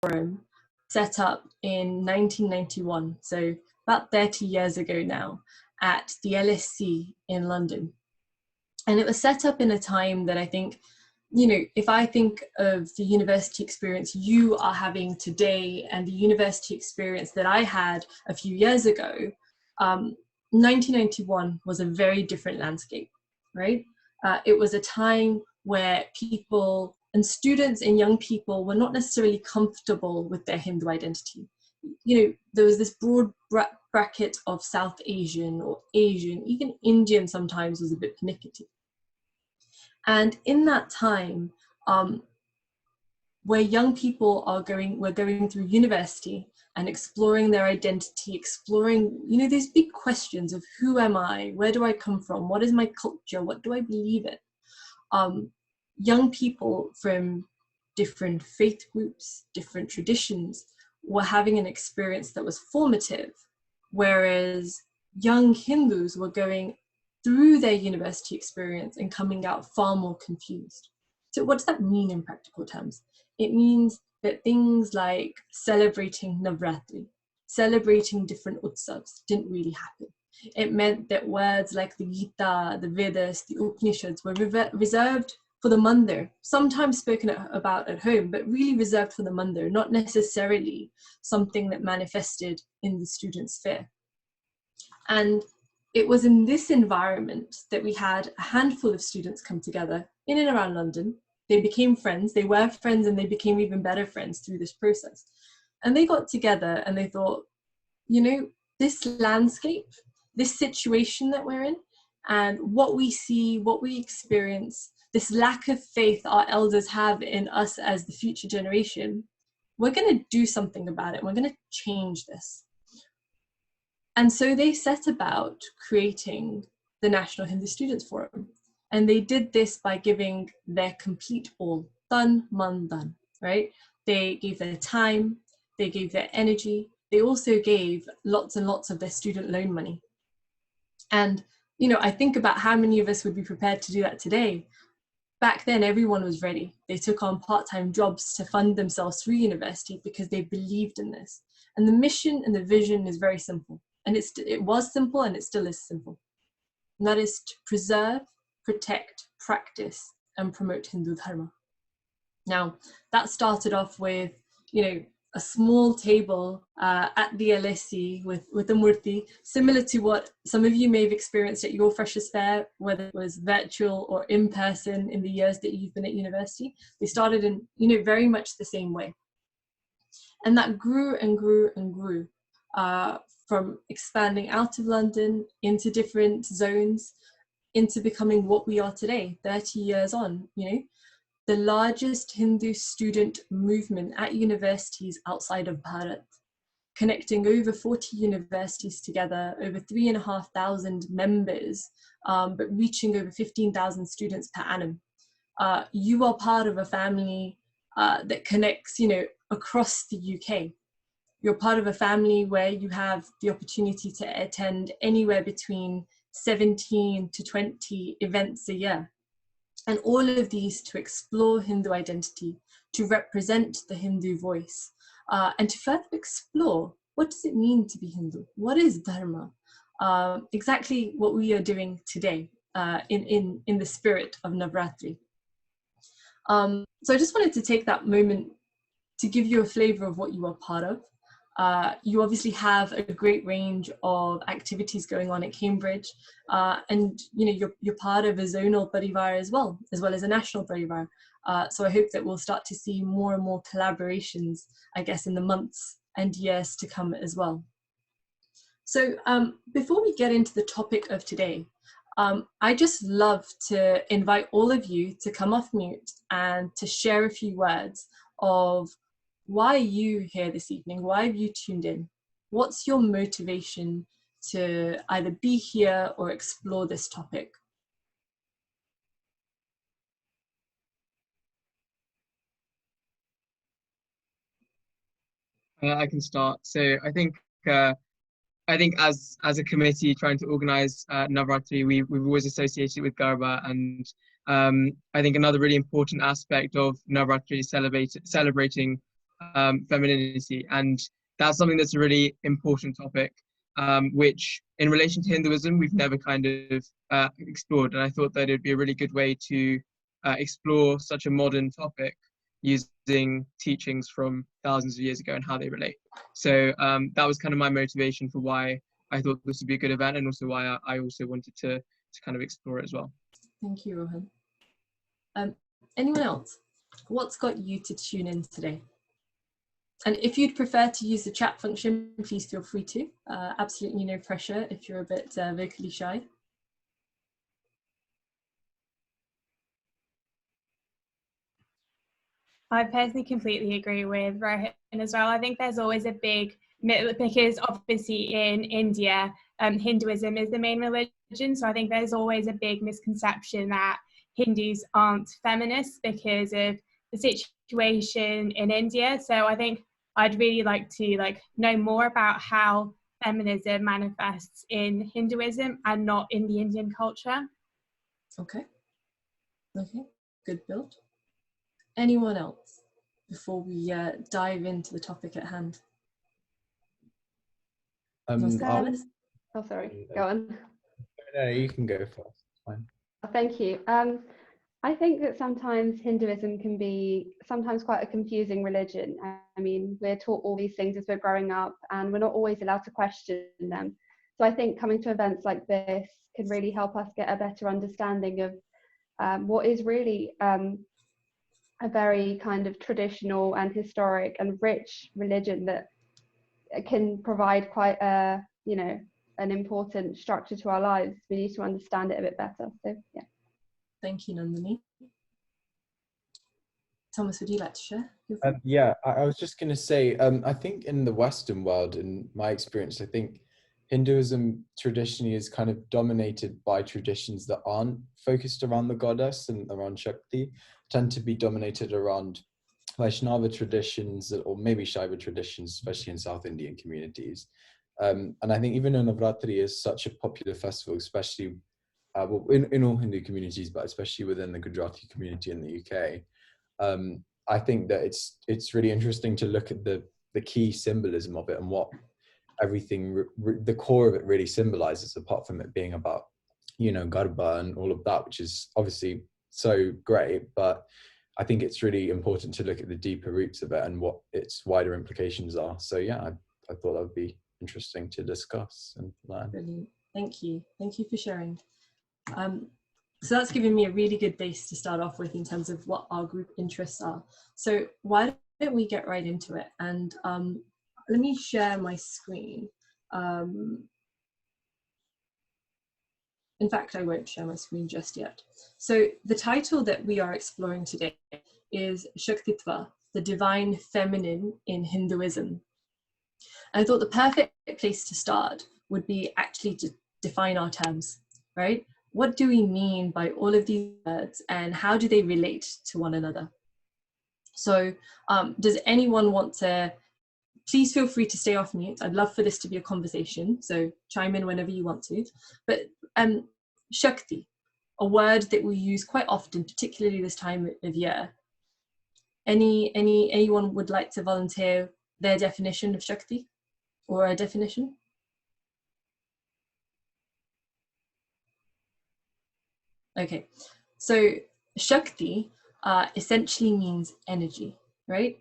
Forum, set up in 1991, so about 30 years ago now, at the LSE in London. And it was set up in a time that I think, you know, if I think of the university experience you are having today and the university experience that I had a few years ago, 1991 was a very different landscape, right? It was a time where people and students and young people were not necessarily comfortable with their Hindu identity. You know, there was this broad bracket of South Asian or Asian, even Indian sometimes was a bit pernickety. And in that time, where young people were going through university and exploring their identity, exploring, you know, these big questions of who am I, where do I come from, what is my culture, what do I believe in? Young people from different faith groups, different traditions, were having an experience that was formative, whereas young Hindus were going through their university experience and coming out far more confused. So what does that mean in practical terms? It means that things like celebrating Navaratri, celebrating different utsavs didn't really happen. It meant that words like the Gita, the Vedas, the Upanishads were reserved for the mandir, sometimes spoken about at home, but really reserved for the mandir, not necessarily something that manifested in the student sphere. And it was in this environment that we had a handful of students come together in and around London. They became friends, they were friends, and they became even better friends through this process. And they got together and they thought, you know, this landscape, this situation that we're in, and what we see, what we experience, this lack of faith our elders have in us as the future generation, we're going to do something about it. We're going to change this. And so they set about creating the National Hindu Students Forum. And they did this by giving their complete all, tan, man, dhan, right? They gave their time, they gave their energy, they also gave lots and lots of their student loan money. And, you know, I think about how many of us would be prepared to do that today. Back then, everyone was ready. They took on part-time jobs to fund themselves through university because they believed in this. And the mission and the vision is very simple. And it was simple and it still is simple. And that is to preserve, protect, practice, and promote Hindu Dharma. Now, that started off with, you know, a small table at the LSE with a murti, similar to what some of you may have experienced at your Freshers' Fair, whether it was virtual or in person in the years that you've been at university. They started in, you know, very much the same way. And that grew and grew and grew from expanding out of London into different zones, into becoming what we are today, 30 years on, you know, the largest Hindu student movement at universities outside of Bharat, connecting over 40 universities together, over 3,500 members, but reaching over 15,000 students per annum. You are part of a family that connects, you know, across the UK. You're part of a family where you have the opportunity to attend anywhere between 17 to 20 events a year. And all of these to explore Hindu identity, to represent the Hindu voice, and to further explore what does it mean to be Hindu? What is Dharma? Exactly what we are doing today in the spirit of Navaratri. So I just wanted to take that moment to give you a flavor of what you are part of. You obviously have a great range of activities going on at Cambridge, and you know you're part of a zonal parivar as well as a national parivar. So I hope that we'll start to see more and more collaborations, I guess, in the months and years to come as well. So before we get into the topic of today, I just love to invite all of you to come off mute and to share a few words of why are you here this evening? Why have you tuned in? What's your motivation to either be here or explore this topic? I can start. So I think as a committee trying to organize Navaratri, we've always associated it with Garba, and I think another really important aspect of Navaratri is celebrating femininity, and that's something that's a really important topic, which in relation to Hinduism we've never kind of explored, and I thought that it'd be a really good way to explore such a modern topic using teachings from thousands of years ago and how they relate. So that was kind of my motivation for why I thought this would be a good event, and also why I also wanted to kind of explore it as well. Thank you, Rohan. Anyone else? What's got you to tune in today? And if you'd prefer to use the chat function, please feel free to. Absolutely no pressure if you're a bit vocally shy. I personally completely agree with Rohan as well. I think there's always a big, because obviously in India, Hinduism is the main religion. So I think there's always a big misconception that Hindus aren't feminists because of the situation in India. So I think I'd really like to know more about how feminism manifests in Hinduism and not in the Indian culture. Okay, good build. Anyone else before we dive into the topic at hand? Oh, sorry, go on. No, you can go first. Fine. Thank you. I think that sometimes Hinduism can be sometimes quite a confusing religion. I mean, we're taught all these things as we're growing up, and we're not always allowed to question them. So I think coming to events like this can really help us get a better understanding of what is really a very kind of traditional and historic and rich religion that can provide quite a, an important structure to our lives. We need to understand it a bit better. So yeah. Thank you, Nandini. Thomas, would you like to share? Yeah, I was just going to say, I think in the Western world, in my experience, I think Hinduism traditionally is kind of dominated by traditions that aren't focused around the goddess and around Shakti, tend to be dominated around Vaishnava traditions or maybe Shaiva traditions, especially in South Indian communities. And I think even though Navaratri is such a popular festival, especially in all Hindu communities, but especially within the Gujarati community in the UK, I think that it's really interesting to look at the key symbolism of it and what everything, the core of it really symbolizes, apart from it being about, Garba and all of that, which is obviously so great. But I think it's really important to look at the deeper roots of it and what its wider implications are. So yeah, I thought that would be interesting to discuss and learn. Brilliant. Thank you for sharing. So that's given me a really good base to start off with in terms of what our group interests are. So why don't we get right into it? And let me share my screen. In fact, I won't share my screen just yet. So the title that we are exploring today is Shaktitva, the divine feminine in Hinduism. And I thought the perfect place to start would be actually to define our terms, right? What do we mean by all of these words and how do they relate to one another? So does anyone want to, please feel free to stay off mute. I'd love for this to be a conversation, so chime in whenever you want to. But Shakti, a word that we use quite often, particularly this time of year. Anyone would like to volunteer their definition of Shakti or a definition? Okay, so Shakti essentially means energy, right?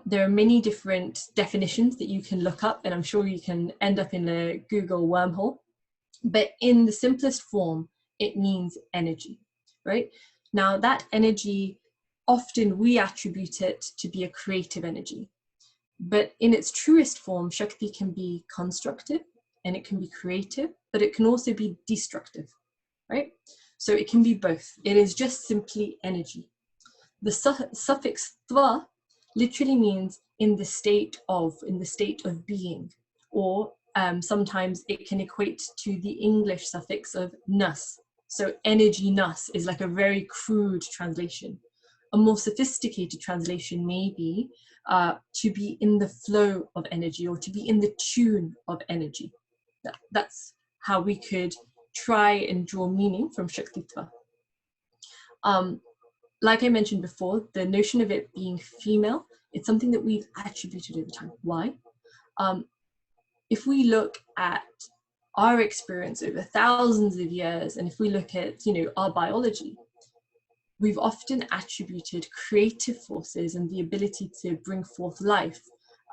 There are many different definitions that you can look up, and I'm sure you can end up in a Google wormhole. But in the simplest form, it means energy, right? Now that energy, often we attribute it to be a creative energy. But in its truest form, Shakti can be constructive and it can be creative, but it can also be destructive, right? So it can be both. It is just simply energy. The suffix tva literally means in the state of being, or sometimes it can equate to the English suffix of nas. So energy nas is like a very crude translation. A more sophisticated translation may be to be in the flow of energy or to be in the tune of energy. That's how we could try and draw meaning from Shaktitva. like I mentioned before, the notion of it being female, it's something that we've attributed over time. Why? If we look at our experience over thousands of years, and if we look at, you know, our biology, we've often attributed creative forces and the ability to bring forth life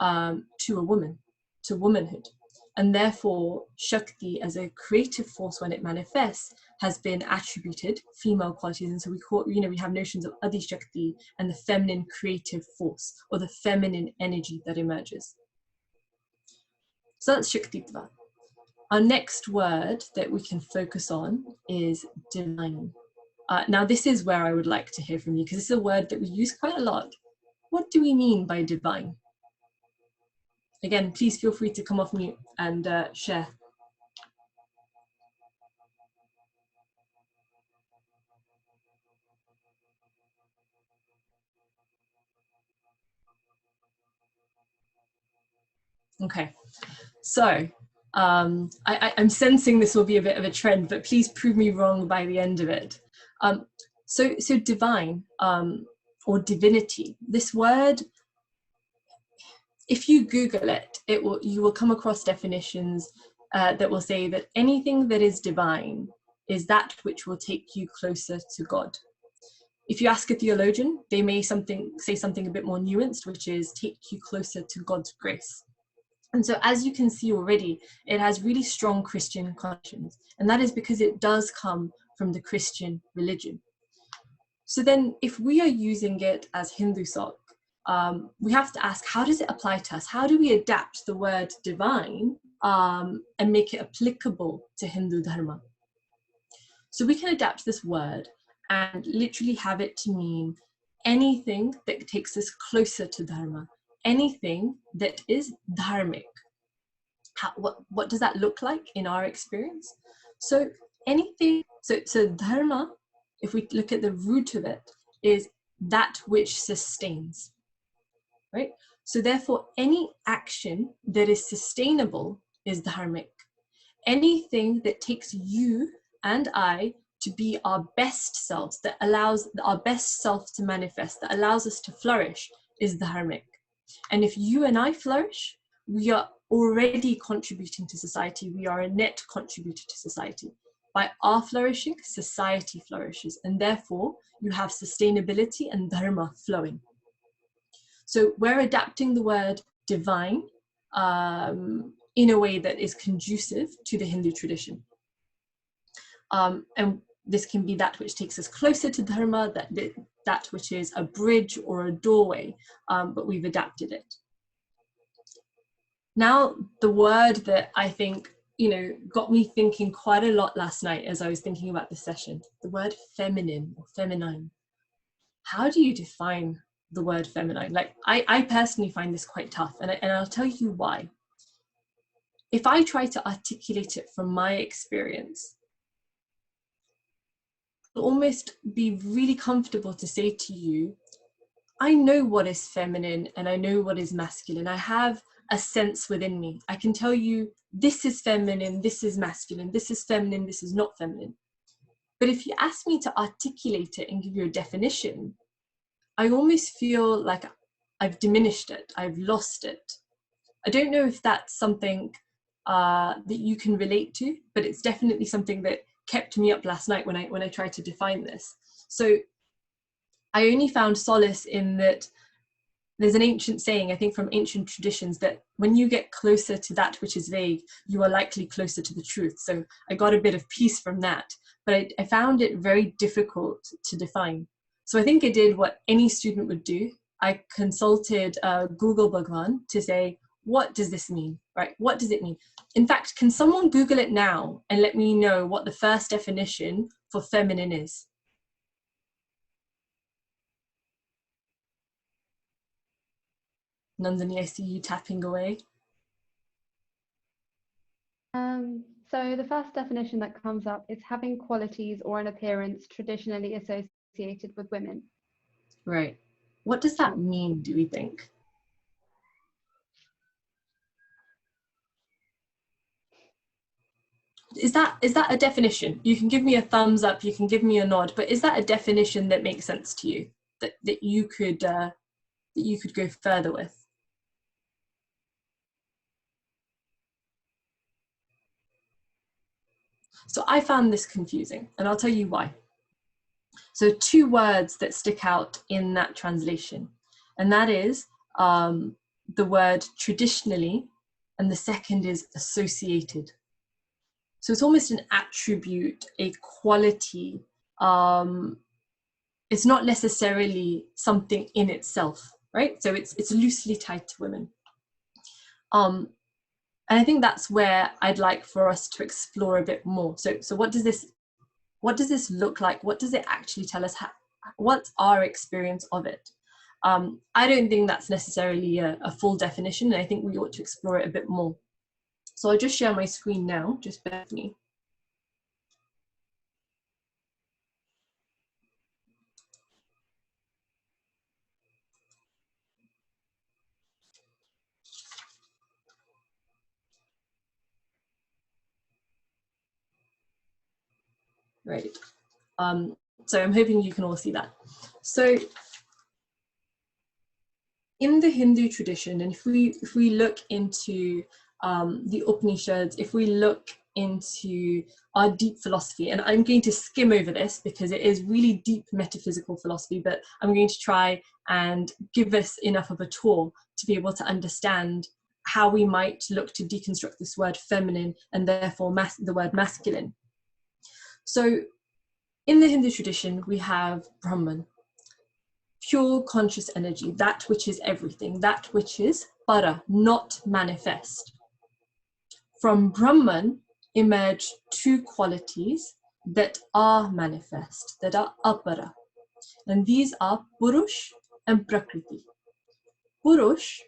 to a woman, to womanhood. And therefore, Shakti as a creative force when it manifests has been attributed female qualities. And so we call, you know, we have notions of Adi Shakti and the feminine creative force, or the feminine energy that emerges. So that's Shaktitva. Our next word that we can focus on is divine. Now, this is where I would like to hear from you, because it's a word that we use quite a lot. What do we mean by divine? Again, please feel free to come off mute and share. Okay, so I'm sensing this will be a bit of a trend, but please prove me wrong by the end of it. So divine or divinity, this word, if you Google it, you will come across definitions that will say that anything that is divine is that which will take you closer to God. If you ask a theologian, they may say something a bit more nuanced, which is take you closer to God's grace. And so, as you can see already, it has really strong Christian connections, and that is because it does come from the Christian religion. So then, if we are using it as Hindu sok, we have to ask, how does it apply to us? How do we adapt the word divine and make it applicable to Hindu Dharma? So we can adapt this word and literally have it to mean anything that takes us closer to Dharma, anything that is dharmic. What does that look like in our experience? So anything, so Dharma, if we look at the root of it, is that which sustains, right? So therefore, any action that is sustainable is dharmic. Anything that takes you and I to be our best selves, that allows our best self to manifest, that allows us to flourish, is dharmic. And if you and I flourish, we are already contributing to society. We are a net contributor to society. By our flourishing, society flourishes, and therefore you have sustainability and dharma flowing. So we're adapting the word divine in a way that is conducive to the Hindu tradition. And this can be that which takes us closer to Dharma, that which is a bridge or a doorway, but we've adapted it. Now, the word that I think, you know, got me thinking quite a lot last night as I was thinking about this session, the word feminine or feminine. How do you define the word feminine? Like, I personally find this quite tough, and I'll tell you why. If I try to articulate it from my experience, I'll almost be really comfortable to say to you, I know what is feminine and I know what is masculine. I have a sense within me. I can tell you, this is feminine, this is masculine, this is feminine, this is not feminine. But if you ask me to articulate it and give you a definition, I almost feel like I've diminished it, I've lost it. I don't know if that's something that you can relate to, but it's definitely something that kept me up last night when I tried to define this. So I only found solace in that there's an ancient saying, I think from ancient traditions, that when you get closer to that which is vague, you are likely closer to the truth. So I got a bit of peace from that, but I found it very difficult to define. So I think I did what any student would do. I consulted Google Bhagavan to say, what does this mean, right? What does it mean? In fact, can someone Google it now and let me know what the first definition for feminine is? Nandini, I see you tapping away. So the first definition that comes up is having qualities or an appearance traditionally associated with women. Right. What does that mean, do we think? is that a definition? You can give me a thumbs up, you can give me a nod, but is that a definition that makes sense to you, that you could go further with? So I found this confusing, and I'll tell you why. So 2 words that stick out in that translation, and that is the word traditionally, and the second is associated. So it's almost an attribute, a quality. It's not necessarily something in itself, right? So it's loosely tied to women. And I think that's where I'd like for us to explore a bit more. So what does this look like? What does it actually tell us? What's our experience of it? I don't think that's necessarily a full definition, and I think we ought to explore it a bit more. So I'll just share my screen now, just bear with me. Right. So I'm hoping you can all see that. So in the Hindu tradition, and if we look into the Upanishads, if we look into our deep philosophy, and I'm going to skim over this because it is really deep metaphysical philosophy, but I'm going to try and give us enough of a tour to be able to understand how we might look to deconstruct this word feminine and therefore the word masculine. So in the Hindu tradition, we have Brahman, pure conscious energy, that which is everything, that which is para, not manifest. From Brahman emerge 2 qualities that are manifest, that are apara. And these are Purush and Prakriti. Purush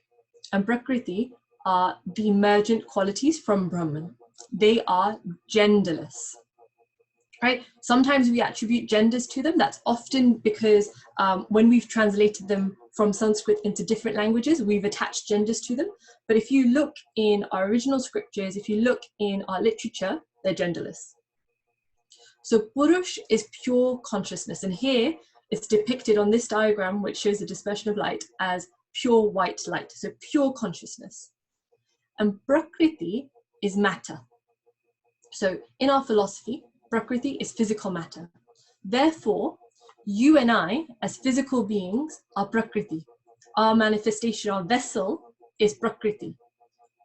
and Prakriti are the emergent qualities from Brahman. They are genderless. Right? Sometimes we attribute genders to them. That's often because when we've translated them from Sanskrit into different languages, we've attached genders to them. But if you look in our original scriptures, if you look in our literature, they're genderless. So Purush is pure consciousness. And here it's depicted on this diagram, which shows the dispersion of light, as pure white light. So pure consciousness. And Prakriti is matter. So in our philosophy, Prakriti is physical matter. Therefore, you and I, as physical beings, are Prakriti. Our manifestation, our vessel, is Prakriti.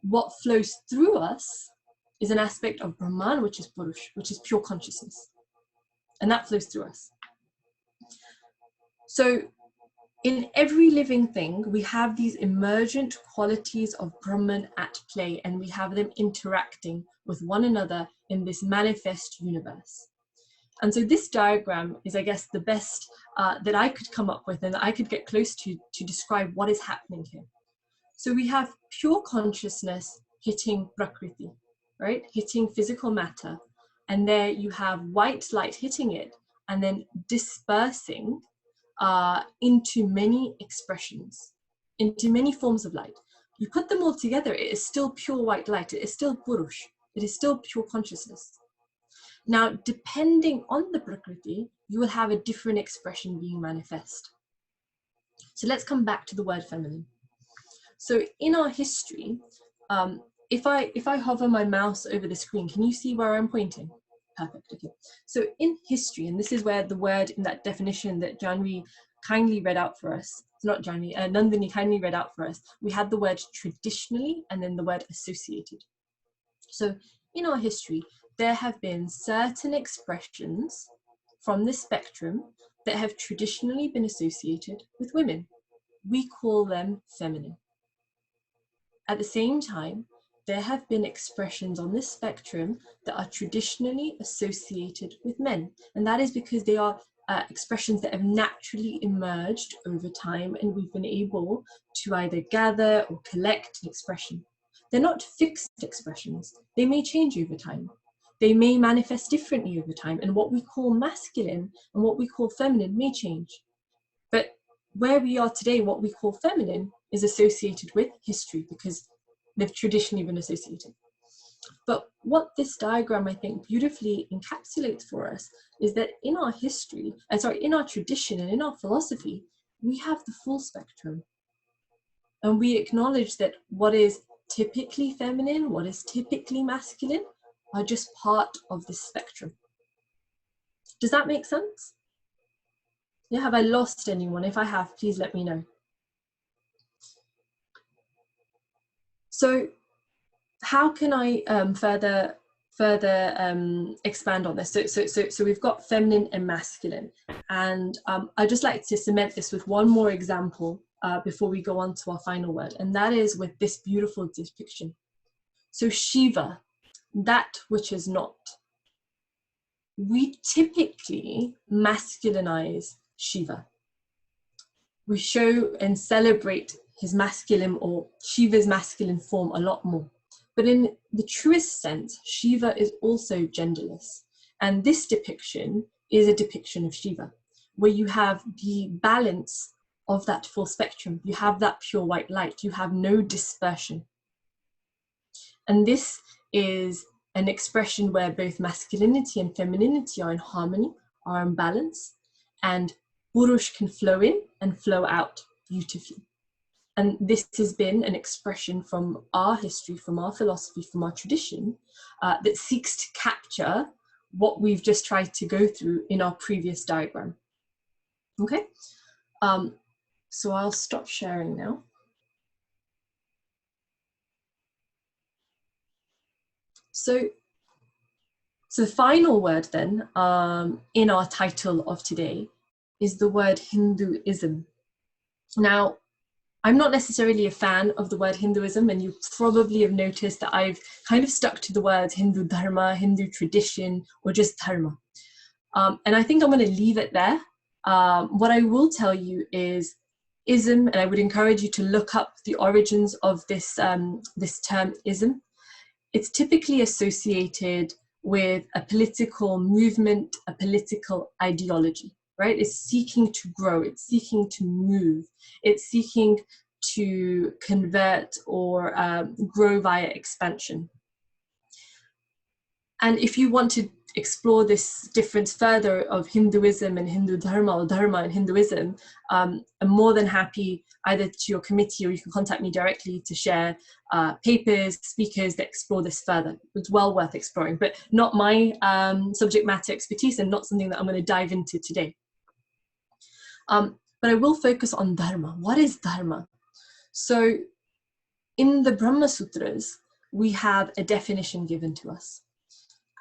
What flows through us is an aspect of Brahman, which is Purush, which is pure consciousness. And that flows through us. So in every living thing, we have these emergent qualities of Brahman at play, and we have them interacting with one another in this manifest universe. And so this diagram is, I guess, the best that I could come up with and that I could get close to describe what is happening here. So we have pure consciousness hitting Prakriti, right? Hitting physical matter. And there you have white light hitting it and then dispersing into many expressions, into many forms of light. You put them all together, it is still pure white light. It is still Purush. It is still pure consciousness. Now, depending on the Prakriti, you will have a different expression being manifest. So let's come back to the word feminine. So in our history, if I hover my mouse over the screen, can you see where I'm pointing? Perfect, okay. So in history, and this is where the word in that definition that Janvi kindly read out for us, it's not Janvi, Nandini kindly read out for us, we had the word traditionally and then the word associated. So in our history, there have been certain expressions from this spectrum that have traditionally been associated with women. We call them feminine. At the same time, there have been expressions on this spectrum that are traditionally associated with men. And that is because they are expressions that have naturally emerged over time, and we've been able to either gather or collect an expression. They're not fixed expressions. They may change over time. They may manifest differently over time, and what we call masculine and what we call feminine may change. But where we are today, what we call feminine is associated with history because they've traditionally been associated. But what this diagram, I think, beautifully encapsulates for us is that in our history, in our tradition and in our philosophy, we have the full spectrum. And we acknowledge that what is typically feminine, what is typically masculine, are just part of this spectrum. Does that make sense? Yeah, have I lost anyone? If I have, please let me know. So how can I further expand on this? So we've got feminine and masculine, and I'd just like to cement this with one more example before we go on to our final word, and that is with this beautiful depiction. So Shiva, that which is not. We typically masculinize Shiva. We show and celebrate his masculine, or Shiva's masculine form, a lot more. But in the truest sense, Shiva is also genderless. And this depiction is a depiction of Shiva, where you have the balance of that full spectrum. You have that pure white light. You have no dispersion. And this is an expression where both masculinity and femininity are in harmony, are in balance, and Purush can flow in and flow out beautifully. And this has been an expression from our history, from our philosophy, from our tradition, that seeks to capture what we've just tried to go through in our previous diagram. Okay, so I'll stop sharing now. So the final word then in our title of today is the word Hinduism. Now, I'm not necessarily a fan of the word Hinduism, and you probably have noticed that I've kind of stuck to the words Hindu Dharma, Hindu tradition, or just Dharma. And I think I'm going to leave it there. What I will tell you is ism, and I would encourage you to look up the origins of this, this term ism. It's typically associated with a political movement, a political ideology, right? It's seeking to grow, it's seeking to move, it's seeking to convert or grow via expansion. And if you want to explore this difference further of Hinduism and Hindu Dharma, or Dharma and Hinduism, I'm more than happy either to your committee, or you can contact me directly to share papers, speakers that explore this further. It's well worth exploring, but not my subject matter expertise, and not something that I'm going to dive into today. But I will focus on Dharma. What is Dharma? So in the Brahma Sutras, we have a definition given to us.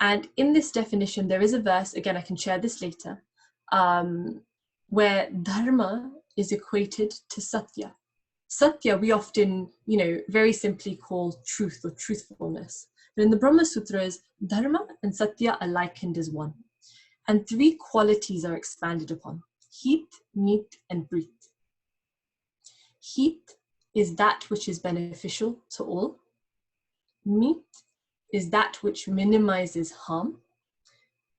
And in this definition, there is a verse, again, I can share this later, where Dharma is equated to Satya. Satya, we often, very simply call truth or truthfulness. But in the Brahma Sutras, Dharma and Satya are likened as one. And three qualities are expanded upon: heat, meat, and breath. Heat is that which is beneficial to all. Meat is that which minimizes harm,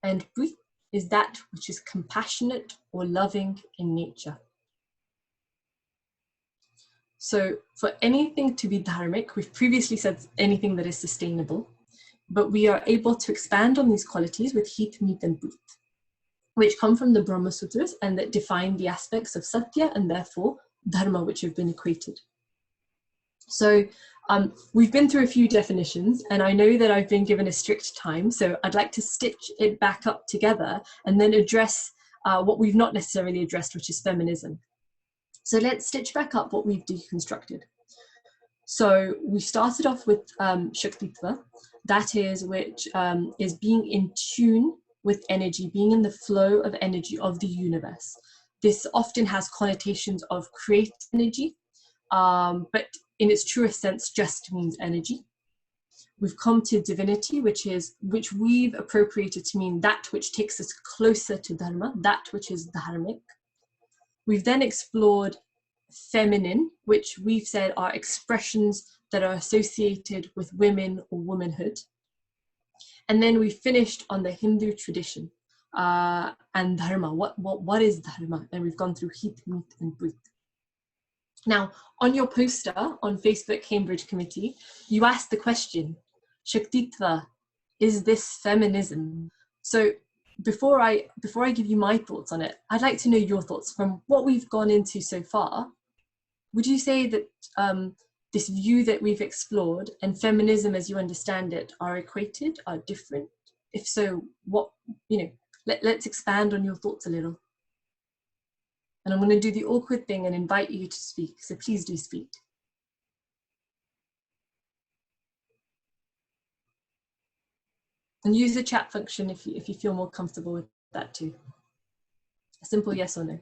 and breath is that which is compassionate or loving in nature. So for anything to be dharmic, we've previously said anything that is sustainable, but we are able to expand on these qualities with heat, meat, and breath, which come from the Brahma Sutras and that define the aspects of Satya and therefore Dharma, which have been equated. So we've been through a few definitions, and I know that I've been given a strict time, so I'd like to stitch it back up together and then address what we've not necessarily addressed, which is feminism. So let's stitch back up what we've deconstructed. So we started off with shaktitva, that is which is being in tune with energy, being in the flow of energy of the universe. This often has connotations of create energy, but in its truest sense just means energy. We've come to divinity, which we've appropriated to mean that which takes us closer to Dharma, that which is dharmic. We've then explored feminine, which we've said are expressions that are associated with women or womanhood. And then we finished on the Hindu tradition and Dharma. What is Dharma? And we've gone through heat, meat, and breath. Now, on your poster on Facebook Cambridge Committee, you asked the question, Shaktitva, is this feminism? So before I give you my thoughts on it, I'd like to know your thoughts from what we've gone into so far. Would you say that this view that we've explored and feminism as you understand it are equated, are different? If so, what, let's expand on your thoughts a little. And I'm going to do the awkward thing and invite you to speak, so please do speak. And use the chat function if you feel more comfortable with that too. A simple yes or no.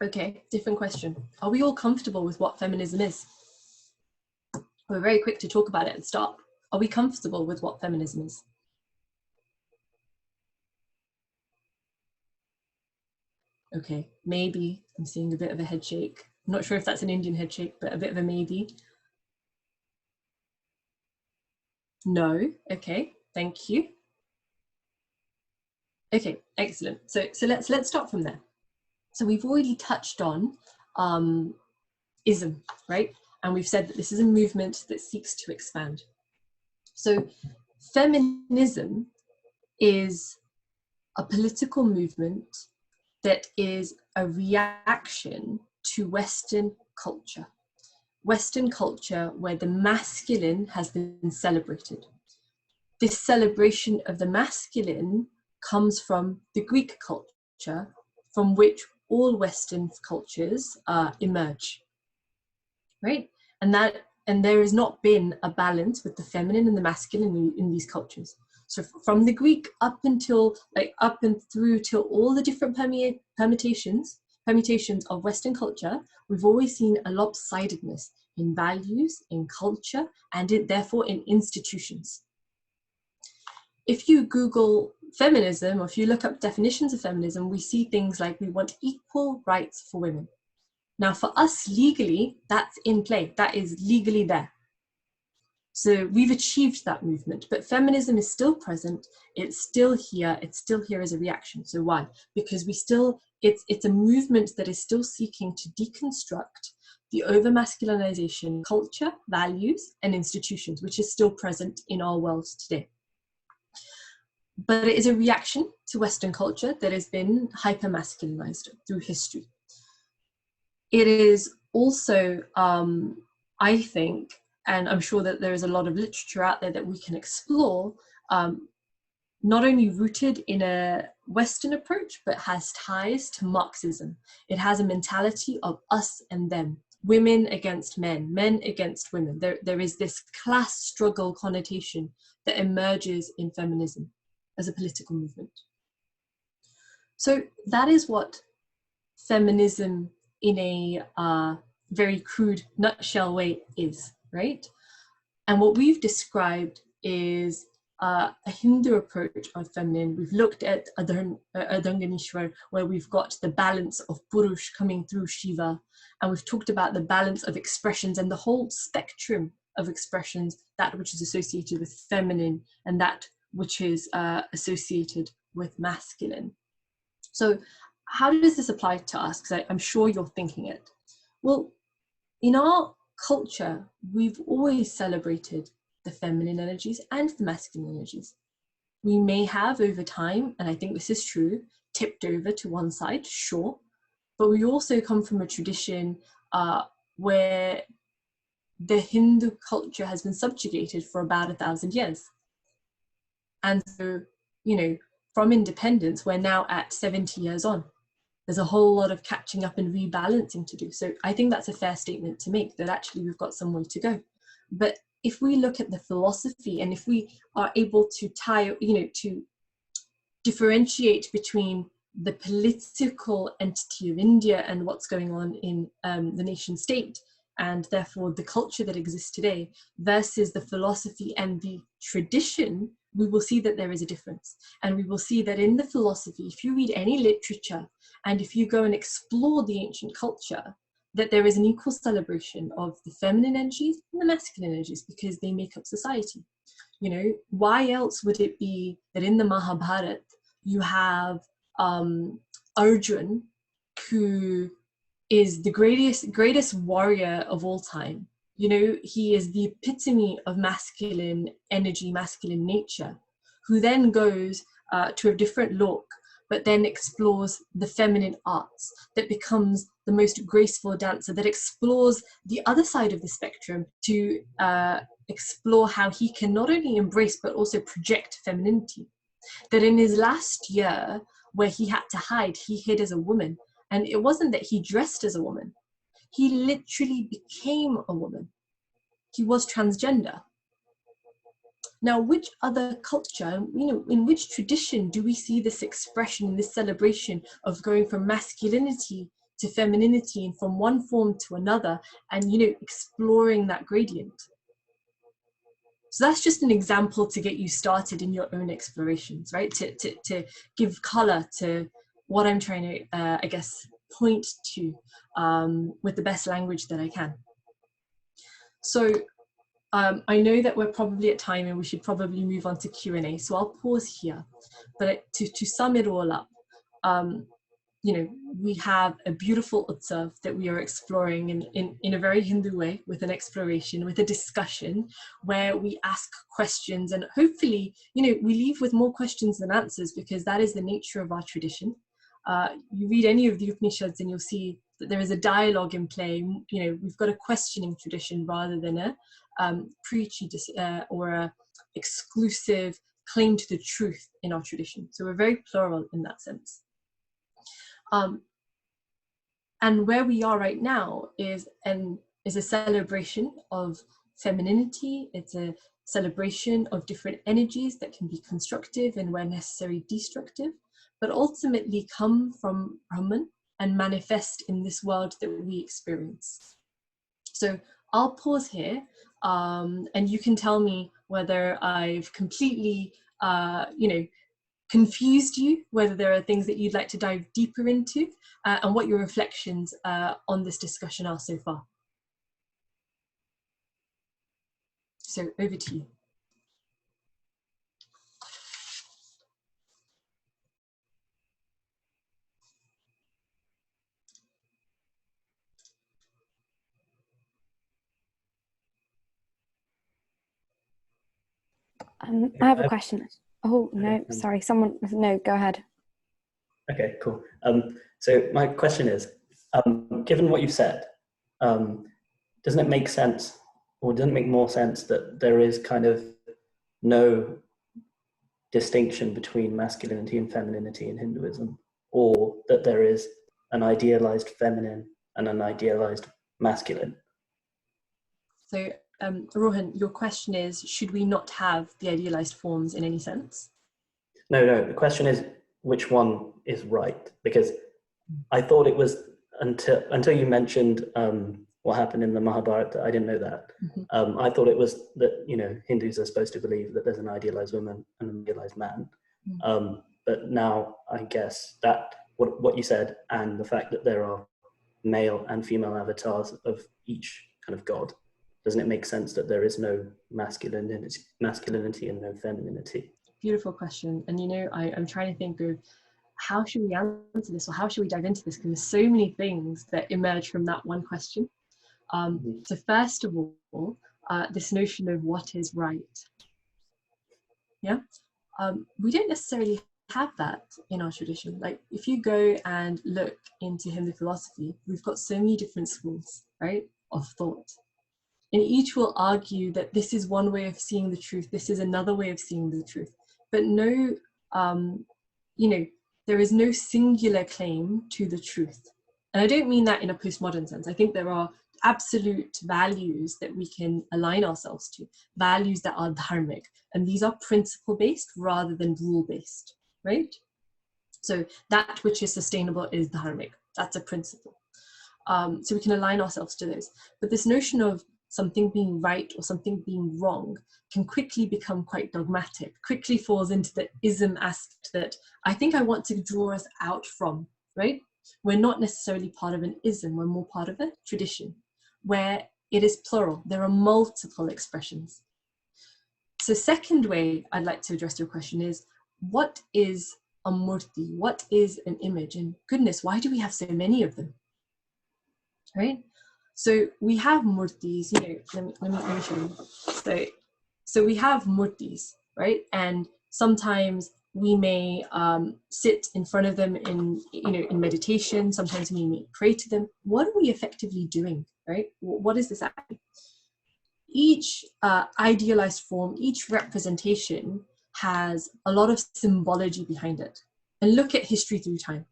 Okay, different question. Are we all comfortable with what feminism is? We're very quick to talk about it and stop. Are we comfortable with what feminism is? Okay, maybe. I'm seeing a bit of a head shake. I'm not sure if that's an Indian head shake, but a bit of a maybe. No, okay, thank you. Okay, excellent. So let's start from there. So we've already touched on ism, right? And we've said that this is a movement that seeks to expand. So feminism is a political movement that is a reaction to Western culture. Western culture where the masculine has been celebrated. This celebration of the masculine comes from the Greek culture, from which all Western cultures emerge, right? And there has not been a balance with the feminine and the masculine in these cultures. So from the Greek up and through till all the different permutations of Western culture, we've always seen a lopsidedness in values, in culture, and therefore in institutions. If you Google feminism, or if you look up definitions of feminism, we see things like we want equal rights for women. Now for us legally, that's in play, that is legally there. So we've achieved that movement, but feminism is still present, it's still here as a reaction. So why? Because it's a movement that is still seeking to deconstruct the over-masculinization culture, values, and institutions, which is still present in our world today. But it is a reaction to Western culture that has been hyper-masculinized through history. It is also, I think, and I'm sure that there is a lot of literature out there that we can explore, not only rooted in a Western approach, but has ties to Marxism. It has a mentality of us and them, women against men, men against women. There is this class struggle connotation that emerges in feminism as a political movement. So that is what feminism in a very crude nutshell way is, right? And what we've described is a Hindu approach of feminine. We've looked at Ardhanganishwar, where we've got the balance of Purush coming through Shiva, and we've talked about the balance of expressions and the whole spectrum of expressions, that which is associated with feminine and that which is associated with masculine. So how does this apply to us? Because I'm sure you're thinking it. Well, in our culture, we've always celebrated the feminine energies and the masculine energies. We may have over time, and I think this is true, tipped over to one side, sure, but we also come from a tradition where the Hindu culture has been subjugated for about 1,000 years. And so, from independence, we're now at 70 years on. There's a whole lot of catching up and rebalancing to do. So I think that's a fair statement to make, that actually we've got some way to go. But if we look at the philosophy, and if we are able to to differentiate between the political entity of India and what's going on in the nation state, and therefore the culture that exists today, versus the philosophy and the tradition, we will see that there is a difference. And we will see that in the philosophy, if you read any literature, and if you go and explore the ancient culture, that there is an equal celebration of the feminine energies and the masculine energies, because they make up society. Why else would it be that in the Mahabharata, you have Arjun, who is the greatest warrior of all time. You know, he is the epitome of masculine energy, masculine nature, who then goes to a different look, but then explores the feminine arts, that becomes the most graceful dancer, that explores the other side of the spectrum to explore how he can not only embrace but also project femininity. That in his last year, where he had to hide, he hid as a woman. And it wasn't that he dressed as a woman. He literally became a woman. He was transgender. Now, which other culture, you know, in which tradition do we see this expression, this celebration of going from masculinity to femininity and from one form to another and, you know, exploring that gradient? So that's just an example to get you started in your own explorations, right? To give color to what I'm trying to, I guess, point to with the best language that I can. So I know that we're probably at time and we should probably move on to Q&A. So I'll pause here. But to sum it all up, you know, we have a beautiful utsav that we are exploring in a very Hindu way, with an exploration, with a discussion where we ask questions, and hopefully, you know, we leave with more questions than answers, because that is the nature of our tradition. You read any of the Upanishads and you'll see that there is a dialogue in play. You know, we've got a questioning tradition rather than a preachy or a exclusive claim to the truth in our tradition. So we're very plural in that sense. And where we are right now is a celebration of femininity. It's a celebration of different energies that can be constructive and where necessary destructive, but ultimately come from Brahman and manifest in this world that we experience. So I'll pause here, and you can tell me whether I've completely, you know, confused you, whether there are things that you'd like to dive deeper into, and what your reflections on this discussion are so far. So over to you. I have a question. Oh, no, sorry, someone, no, go ahead. Okay, cool. So my question is, given what you've said, doesn't it make sense, or doesn't it make more sense that there is kind of no distinction between masculinity and femininity in Hinduism, or that there is an idealized feminine and an idealized masculine? So Rohan, your question is, should we not have the idealized forms in any sense? No, the question is, which one is right? Because I thought it was, until you mentioned what happened in the Mahabharata, I didn't know that. Mm-hmm. I thought it was that, you know, Hindus are supposed to believe that there's an idealized woman and an idealized man. Mm-hmm. But now I guess that what you said, and the fact that there are male and female avatars of each kind of god, doesn't it make sense that there is no masculinity and no femininity? Beautiful question. And, you know, I'm trying to think of how should we answer this, or how should we dive into this, because there's so many things that emerge from that one question. So first of all, this notion of what is right. Yeah, we don't necessarily have that in our tradition. Like, if you go and look into Hindu philosophy, we've got so many different schools, right, of thought. And each will argue that this is one way of seeing the truth, this is another way of seeing the truth. But no, you know, there is no singular claim to the truth. And I don't mean that in a postmodern sense. I think there are absolute values that we can align ourselves to, values that are dharmic. And these are principle-based rather than rule-based, right? So that which is sustainable is dharmic. That's a principle. So we can align ourselves to those. But this notion of something being right or something being wrong can quickly become quite dogmatic, quickly falls into the ism aspect that I think I want to draw us out from, right? We're not necessarily part of an ism, we're more part of a tradition where it is plural. There are multiple expressions. So second way I'd like to address your question is, what is a murti? What is an image? And goodness, why do we have so many of them? Right? So we have murtis, you know, let me show you. So we have murtis, right? And sometimes we may sit in front of them in, you know, in meditation. Sometimes we may pray to them. What are we effectively doing, right? What is this actually? Each idealized form, each representation has a lot of symbology behind it. And look at history through time.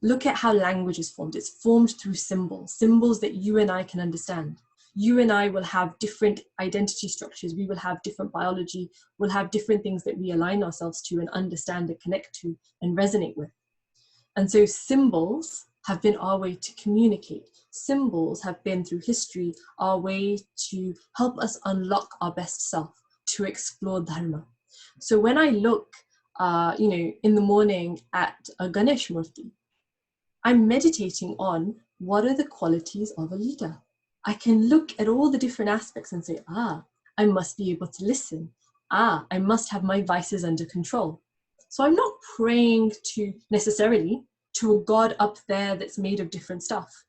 Look at how language is formed. It's formed through symbols that you and I can understand. You and I will have different identity structures. We will have different biology. We'll have different things that we align ourselves to and understand and connect to and resonate with. And so symbols have been our way to communicate. Symbols have been, through history, our way to help us unlock our best self, to explore Dharma. So when I look, you know, in the morning at a Ganesh Murti, I'm meditating on what are the qualities of a leader. I can look at all the different aspects and say, I must be able to listen. I must have my vices under control. So I'm not praying to necessarily to a God up there that's made of different stuff.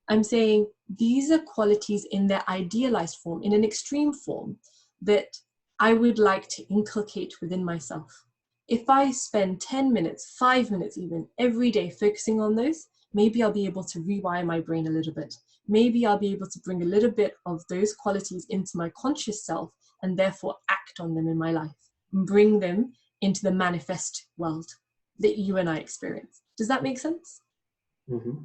I'm saying these are qualities in their idealized form, in an extreme form, that I would like to inculcate within myself. If I spend 10 minutes, 5 minutes even, every day focusing on those, maybe I'll be able to rewire my brain a little bit. Maybe I'll be able to bring a little bit of those qualities into my conscious self and therefore act on them in my life, and bring them into the manifest world that you and I experience. Does that make sense? Mm-hmm.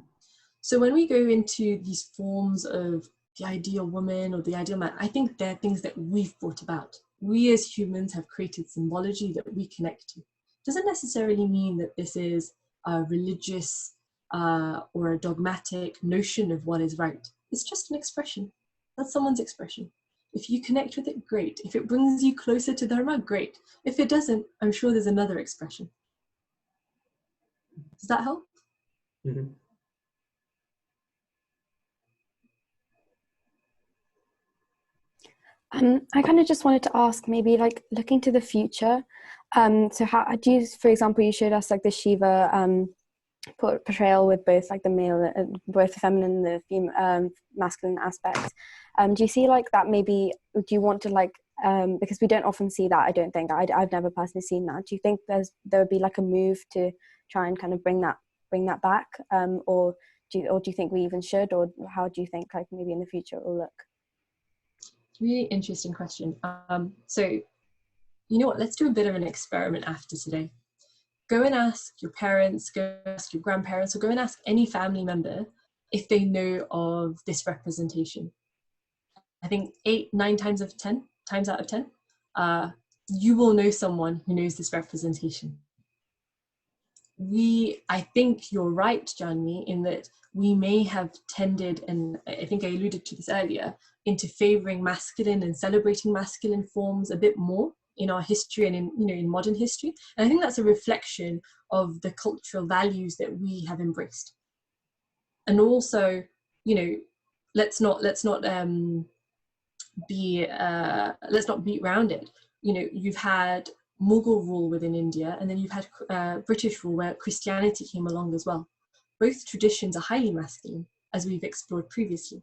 So when we go into these forms of the ideal woman or the ideal man, I think they're things that we've brought about. We as humans have created symbology that we connect to. Doesn't necessarily mean that this is a religious or a dogmatic notion of what is right. It's just an expression. That's someone's expression. If you connect with it, great. If it brings you closer to Dharma, great. If it doesn't, I'm sure there's another expression. Does that help? Mm-hmm. I kind of just wanted to ask, maybe like looking to the future. So how do you, for example, you showed us like the Shiva portrayal with both like the male, both the feminine and the masculine aspects. Do you see like that maybe, do you want to like, because we don't often see that, I don't think, I've never personally seen that. Do you think there would be like a move to try and kind of bring that back? Or do you think we even should, or how do you think like maybe in the future it will look? Really interesting question. So, you know what, let's do a bit of an experiment after today. Go and ask your parents, go ask your grandparents, or go and ask any family member if they know of this representation. I think 8-9 times out of 10, you will know someone who knows this representation. I think you're right, Janvi, in that we may have tended, and I think I alluded to this earlier, into favoring masculine and celebrating masculine forms a bit more in our history and in modern history. And I think that's a reflection of the cultural values that we have embraced. And also, let's not beat around it. You've had Mughal rule within India, and then you've had British rule where Christianity came along as well. Both traditions are highly masculine, as we've explored previously.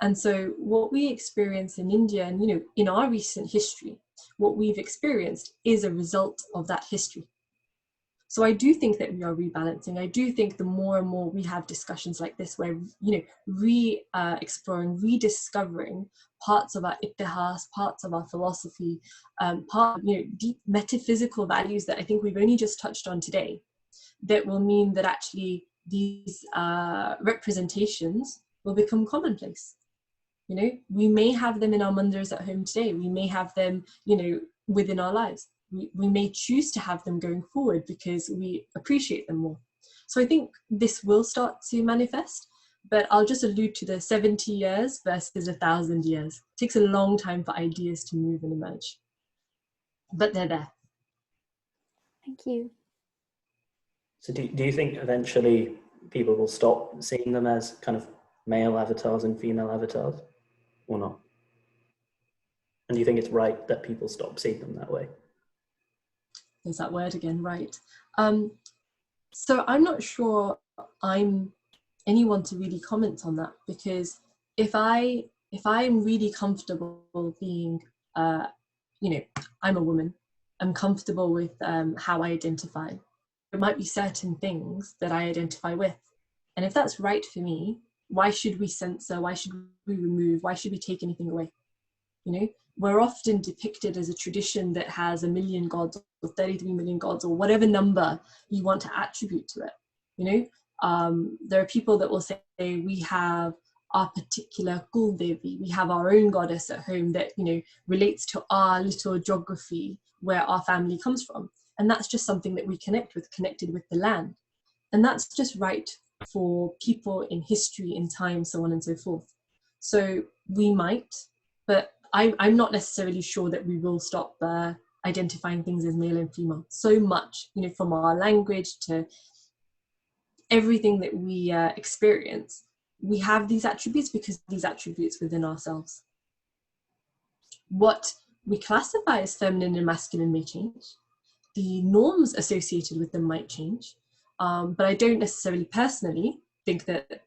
And so what we experience in India and in our recent history, what we've experienced is a result of that history. So I do think that we are rebalancing. I do think the more and more we have discussions like this, where exploring, rediscovering parts of our ittihas, parts of our philosophy, deep metaphysical values that I think we've only just touched on today, that will mean that actually these representations will become commonplace. We may have them in our mandirs at home today. We may have them, within our lives. We may choose to have them going forward because we appreciate them more. So I think this will start to manifest, but I'll just allude to the 70 years versus 1,000 years. It takes a long time for ideas to move and emerge, but they're there. Thank you. So do you think eventually people will stop seeing them as kind of male avatars and female avatars, or not? And do you think it's right that people stop seeing them that way? There's that word again, right? So I'm not sure I'm anyone to really comment on that, because if I'm really comfortable being, you know, I'm a woman, I'm comfortable with how I identify. There might be certain things that I identify with, and if that's right for me, why should we censor? Why should we remove? Why should we take anything away? You know, we're often depicted as a tradition that has 1 million gods or 33 million gods or whatever number you want to attribute to it. You know, there are people that will say we have our particular Kul Devi, we have our own goddess at home that, you know, relates to our little geography where our family comes from. And that's just something that we connected with the land. And that's just right for people in history, in time, so on and so forth. So we might, but I'm not necessarily sure that we will stop identifying things as male and female. So much, you know, from our language to everything that we experience, we have these attributes because these attributes within ourselves. What we classify as feminine and masculine may change. The norms associated with them might change. But I don't necessarily personally think that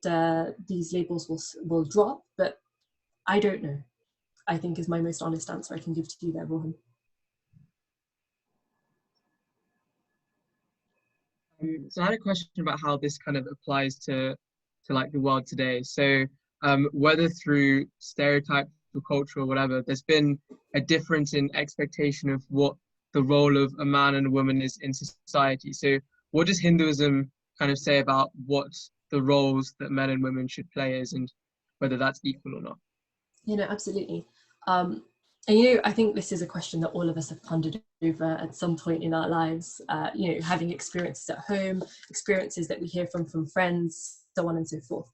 these labels will drop, but I don't know, I think is my most honest answer I can give to you there, Rohan. So I had a question about how this kind of applies to like the world today. So whether through stereotype or culture or whatever, there's been a difference in expectation of what the role of a man and a woman is in society. So what does Hinduism kind of say about what the roles that men and women should play is, and whether that's equal or not? You know, absolutely. And you know, I think this is a question that all of us have pondered over at some point in our lives, you know, having experiences at home, experiences that we hear from friends, so on and so forth.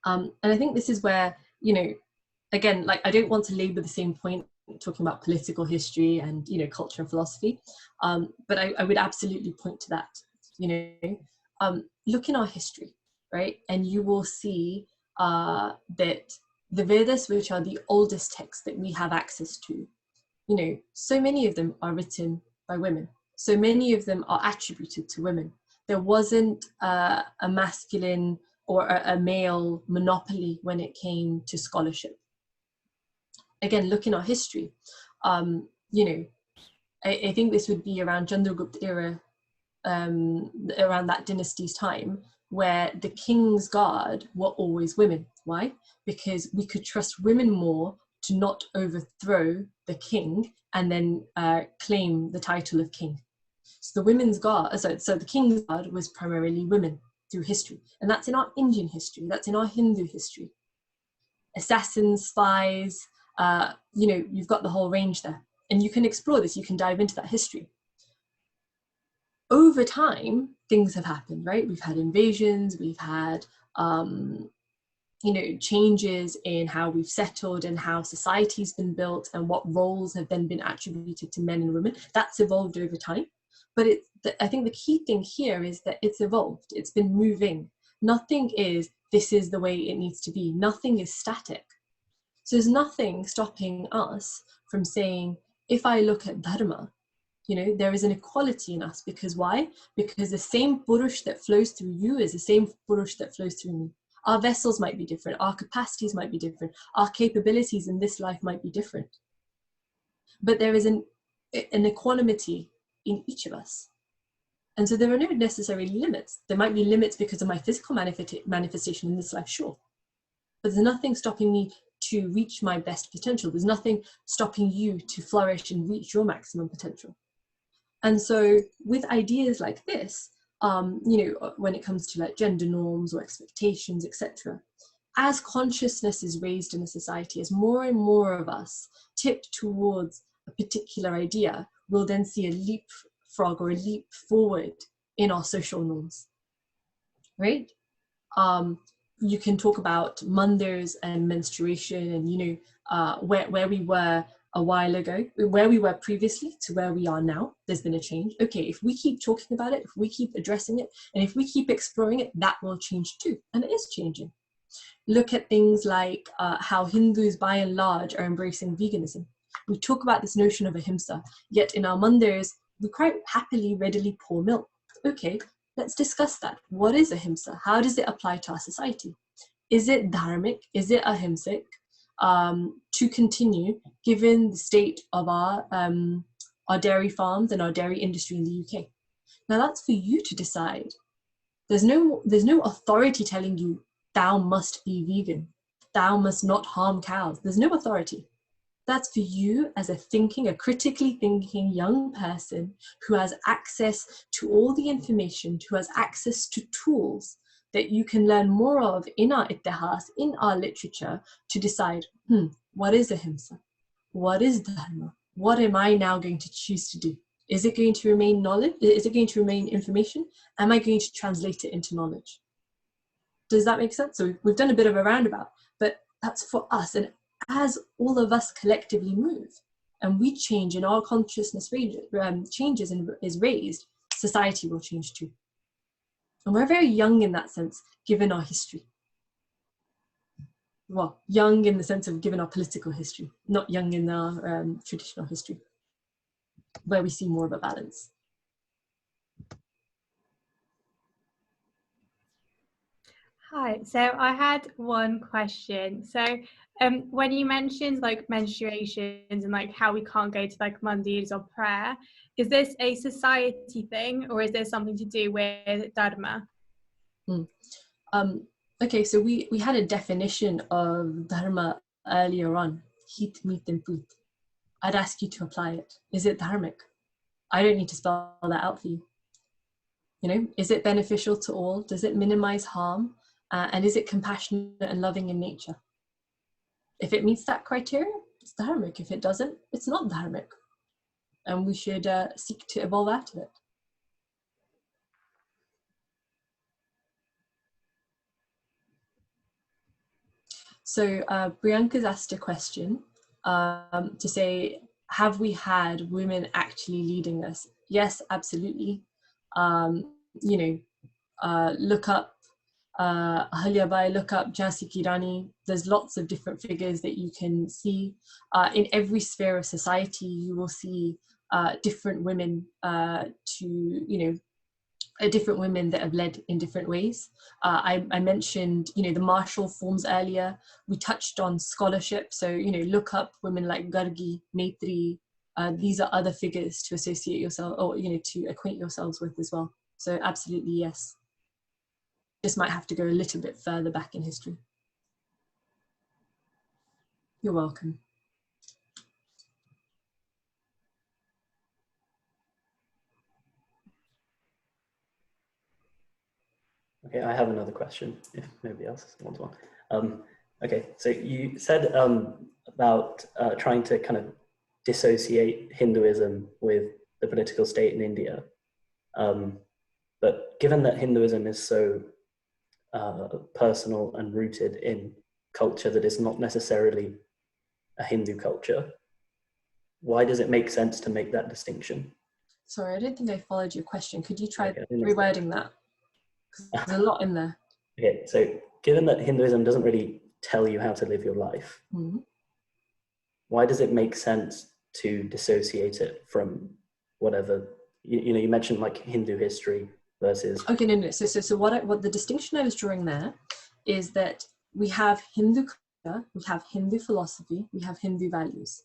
And I think this is where, you know, again, like, I don't want to labor the same point talking about political history and, you know, culture and philosophy, but I would absolutely point to that. You know, look in our history, right? And you will see that the Vedas, which are the oldest texts that we have access to, you know, so many of them are written by women. So many of them are attributed to women. There wasn't a masculine or a male monopoly when it came to scholarship. Again, look in our history. You know, I think this would be around Chandragupta era, around that dynasty's time, where the king's guard were always women. Why? Because we could trust women more to not overthrow the king and then claim the title of king. So the women's guard, so the king's guard was primarily women through history, and that's in our Indian history, that's in our Hindu history. Assassins, spies, you know, you've got the whole range there, and you can explore this, you can dive into that history. Over time, things have happened, right? We've had invasions, we've had, you know, changes in how we've settled and how society's been built and what roles have then been attributed to men and women. That's evolved over time. But I think the key thing here is that it's evolved, it's been moving. Nothing is, this is the way it needs to be. Nothing is static. So there's nothing stopping us from saying, if I look at Dharma, you know, there is an equality in us. Because why? Because the same Purush that flows through you is the same Purush that flows through me. Our vessels might be different, our capacities might be different, our capabilities in this life might be different. But there is an equanimity in each of us. And so there are no necessary limits. There might be limits because of my physical manifestation in this life, sure. But there's nothing stopping me to reach my best potential. There's nothing stopping you to flourish and reach your maximum potential. And so with ideas like this, you know, when it comes to like gender norms or expectations, etc., as consciousness is raised in a society, as more and more of us tip towards a particular idea, we'll then see a leapfrog or a leap forward in our social norms, right? You can talk about mandirs and menstruation and, you know, where we were a while ago, where we were previously to where we are now. There's been a change. Okay, if we keep talking about it, if we keep addressing it, and if we keep exploring it, that will change too. And it is changing. Look at things like how Hindus by and large are embracing veganism. We talk about this notion of ahimsa, yet in our mandirs, we quite happily, readily pour milk. Okay, let's discuss that. What is ahimsa? How does it apply to our society? Is it dharmic? Is it ahimsic to continue given the state of our dairy farms and our dairy industry in the UK? Now that's for you to decide. There's no authority telling you thou must be vegan, thou must not harm cows. There's no authority. That's for you as a critically thinking young person who has access to all the information, who has access to tools that you can learn more of in our ittihas, in our literature, to decide, what is ahimsa? What is dharma? What am I now going to choose to do? Is it going to remain knowledge? Is it going to remain information? Am I going to translate it into knowledge? Does that make sense? So we've done a bit of a roundabout, but that's for us. And as all of us collectively move and we change and our consciousness changes and is raised, society will change too. And we're very young in that sense, given our history. Well, young in the sense of given our political history, not young in our traditional history, where we see more of a balance. Hi, so I had one question. So when you mentioned like menstruations and like how we can't go to like mandis or prayer, is this a society thing or is there something to do with dharma? Okay, so we had a definition of dharma earlier on, heat, meat and food. I'd ask you to apply it. Is it dharmic? I don't need to spell that out for you. You know, is it beneficial to all? Does it minimize harm? And is it compassionate and loving in nature? If it meets that criteria, it's dharmic. If it doesn't, it's not dharmic. And we should seek to evolve out of it. So Priyanka's asked a question to say, have we had women actually leading us? Yes, absolutely. You know, look up Ahilyabai, look up Jhansi Ki Rani. There's lots of different figures that you can see. In every sphere of society, you will see different women different women that have led in different ways. I mentioned, you know, the martial forms earlier. We touched on scholarship. So, you know, look up women like Gargi, Maitri. These are other figures to associate yourself or, you know, to acquaint yourselves with as well. So absolutely, yes. Just might have to go a little bit further back in history. You're welcome. Okay, I have another question, if nobody else wants one. Okay, so you said about trying to kind of dissociate Hinduism with the political state in India. But given that Hinduism is so personal and rooted in culture that is not necessarily a Hindu culture, why does it make sense to make that distinction? Sorry, I don't think I followed your question. Could you try rewording that? Because there's a lot in there. Okay, so given that Hinduism doesn't really tell you how to live your life, why does it make sense to dissociate it from whatever, you know, you mentioned like Hindu history versus... Okay, no. So what the distinction I was drawing there is that we have Hindu culture, we have Hindu philosophy, we have Hindu values.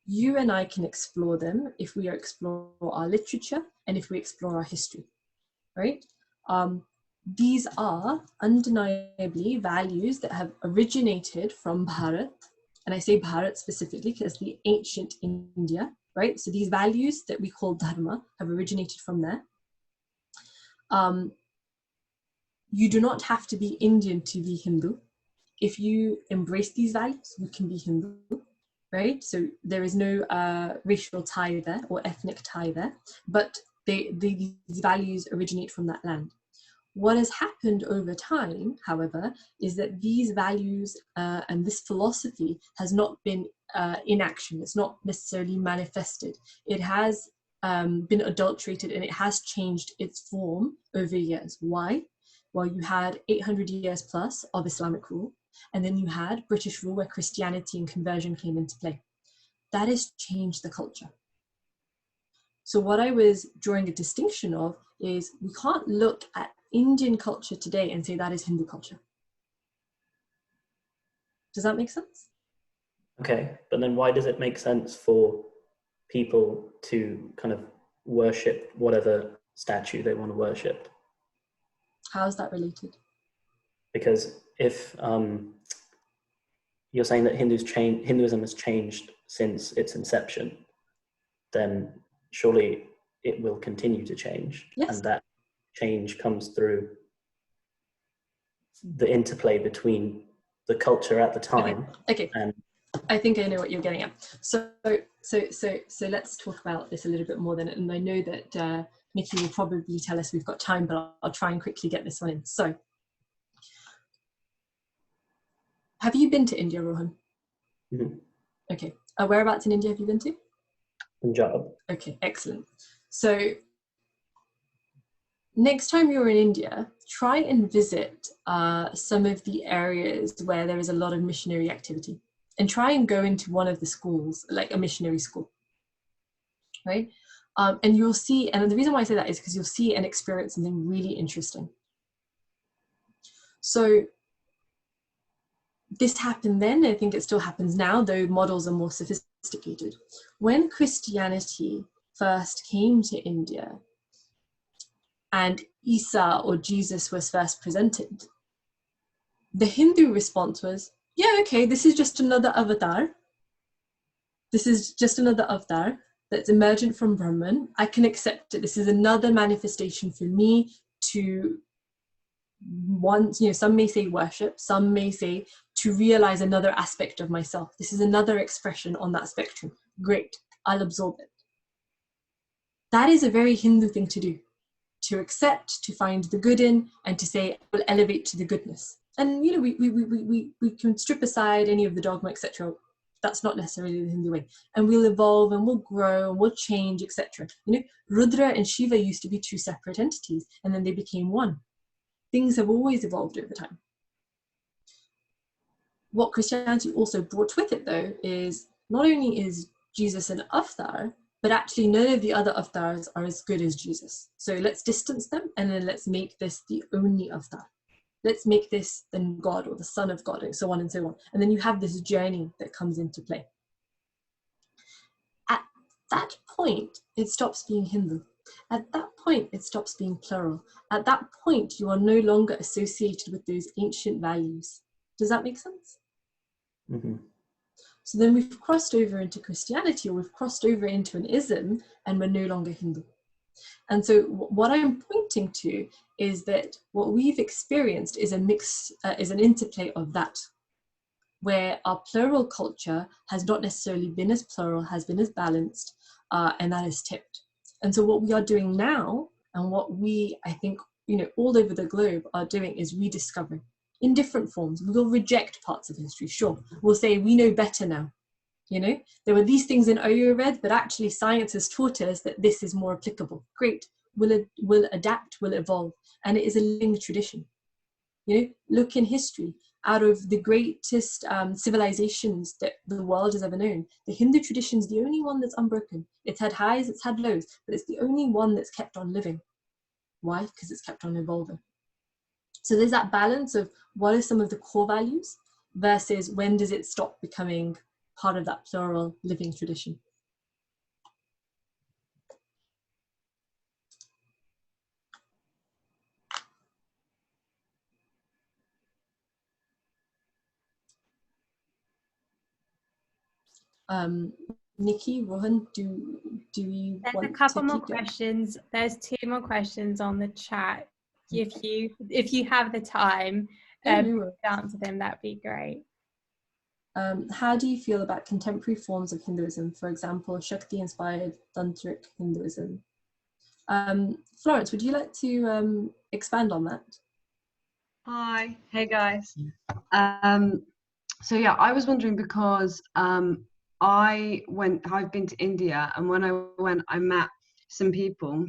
You and I can explore them if we explore our literature and if we explore our history, right? These are undeniably values that have originated from Bharat, and I say Bharat specifically because the ancient India, right? So these values that we call dharma have originated from there. You do not have to be Indian to be Hindu. If you embrace these values, you can be Hindu, right? So there is no racial tie there or ethnic tie there, but these values originate from that land. What has happened over time, however, is that these values and this philosophy has not been in action. It's not necessarily manifested. It has been adulterated and it has changed its form over years. Why? Well, you had 800 years plus of Islamic rule, and then you had British rule where Christianity and conversion came into play. That has changed the culture. So what I was drawing a distinction of is we can't look at Indian culture today and say that is Hindu culture. Does that make sense? Okay, but then why does it make sense for people to kind of worship whatever statue they want to worship? How is that related? Because if you're saying that Hinduism has changed since its inception, then surely it will continue to change. Yes. And that change comes through the interplay between the culture at the time. Okay. And I think I know what you're getting at. So let's talk about this a little bit more then. And I know that Nikki will probably tell us we've got time, but I'll try and quickly get this one in. So, have you been to India, Rohan? Mm-hmm. Okay. Whereabouts in India have you been to? Punjab. Okay, excellent. So, next time you're in India, try and visit some of the areas where there is a lot of missionary activity, and try and go into one of the schools, like a missionary school, right? And you'll see, and the reason why I say that is because you'll see and experience something really interesting. So this happened then, I think it still happens now, though models are more sophisticated. When Christianity first came to India and Isa or Jesus was first presented, the Hindu response was, yeah, okay, this is just another avatar. This is just another avatar that's emergent from Brahman. I can accept it. This is another manifestation for me to want, some may say worship, some may say to realize another aspect of myself. This is another expression on that spectrum. Great, I'll absorb it. That is a very Hindu thing to do, to accept, to find the good in, and to say, I will elevate to the goodness. And we can strip aside any of the dogma, etc. That's not necessarily the Hindu way. And we'll evolve and we'll grow and we'll change, etc. Rudra and Shiva used to be two separate entities, and then they became one. Things have always evolved over time. What Christianity also brought with it, though, is not only is Jesus an avatar, but actually none of the other avatars are as good as Jesus. So let's distance them, and then let's make this the only avatar. Let's make this then God or the Son of God, and so on and so on. And then you have this journey that comes into play. At that point, it stops being Hindu. At that point, it stops being plural. At that point, you are no longer associated with those ancient values. Does that make sense? Mm-hmm. So then we've crossed over into Christianity, or we've crossed over into an ism, and we're no longer Hindu. And so what I'm pointing to is that what we've experienced is a mix, is an interplay of that, where our plural culture has not necessarily been as plural, has been as balanced, and that is tipped. And so what we are doing now, and what we, I think, all over the globe are doing, is rediscovering in different forms. We'll reject parts of history, sure. We'll say we know better now. There were these things in Ayurveda, but actually science has taught us that this is more applicable. Great, we'll adapt, we'll evolve. And it is a living tradition. Look in history, out of the greatest civilizations that the world has ever known, the Hindu tradition is the only one that's unbroken. It's had highs, it's had lows, but it's the only one that's kept on living. Why? Because it's kept on evolving. So there's that balance of what are some of the core values versus when does it stop becoming part of that plural living tradition. Nikki, Rohan, do we There's want a couple to more keep going? questions. There's 2 more questions on the chat. If you have the time to answer them, that'd be great. How do you feel about contemporary forms of Hinduism, for example, Shakti-inspired Tantric Hinduism? Florence, would you like to expand on that? Hi, hey guys. So yeah, I was wondering because I've been to India, and when I went, I met some people,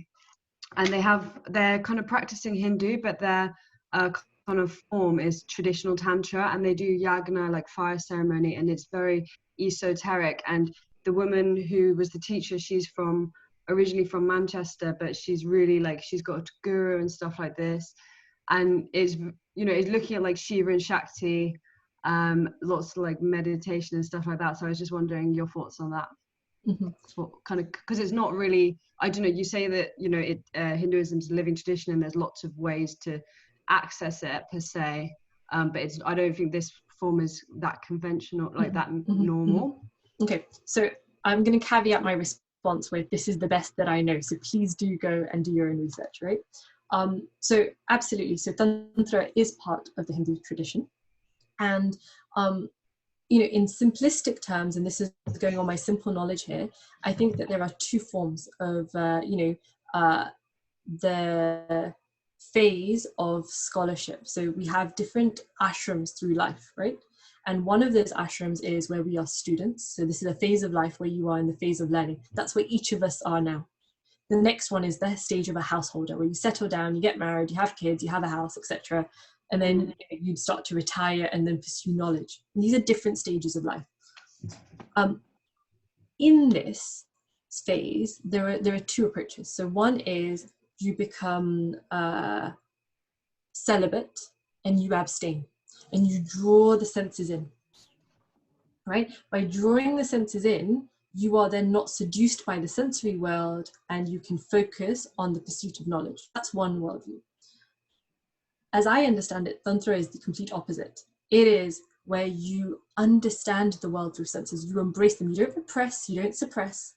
and they're kind of practicing Hindu, but their kind of form is traditional tantra, and they do yagna, like fire ceremony, and it's very esoteric. And the woman who was the teacher, she's from originally from Manchester, but she's really like, she's got a guru and stuff like this, and is, you know, is looking at like Shiva and Shakti, lots of like meditation and stuff like that. So I was just wondering your thoughts on that. What kind of, because it's not really, I don't know, you say that, you know, Hinduism's a living tradition and there's lots of ways to access it per se, but it's, I don't think this form is that conventional, like that normal. Okay, so I'm going to caveat my response with, this is the best that I know, so please do go and do your own research, right? So absolutely, so Tantra is part of the Hindu tradition, and you know, in simplistic terms, and this is going on my simple knowledge here, I think that there are two forms of, you know, the phase of scholarship. So we have different ashrams through life, right? And one of those ashrams is where we are students. So this is a phase of life where you are in the phase of learning. That's where each of us are now. The next one is the stage of a householder, where you settle down, you get married, you have kids, you have a house, etc. And then you'd start to retire and then pursue knowledge. And these are different stages of life. In this phase, there are two approaches. So one is you become celibate and you abstain and you draw the senses in, right? By drawing the senses in, you are then not seduced by the sensory world and you can focus on the pursuit of knowledge. That's one worldview. As I understand it, Tantra is the complete opposite. It is where you understand the world through senses. You embrace them. You don't repress, you don't suppress.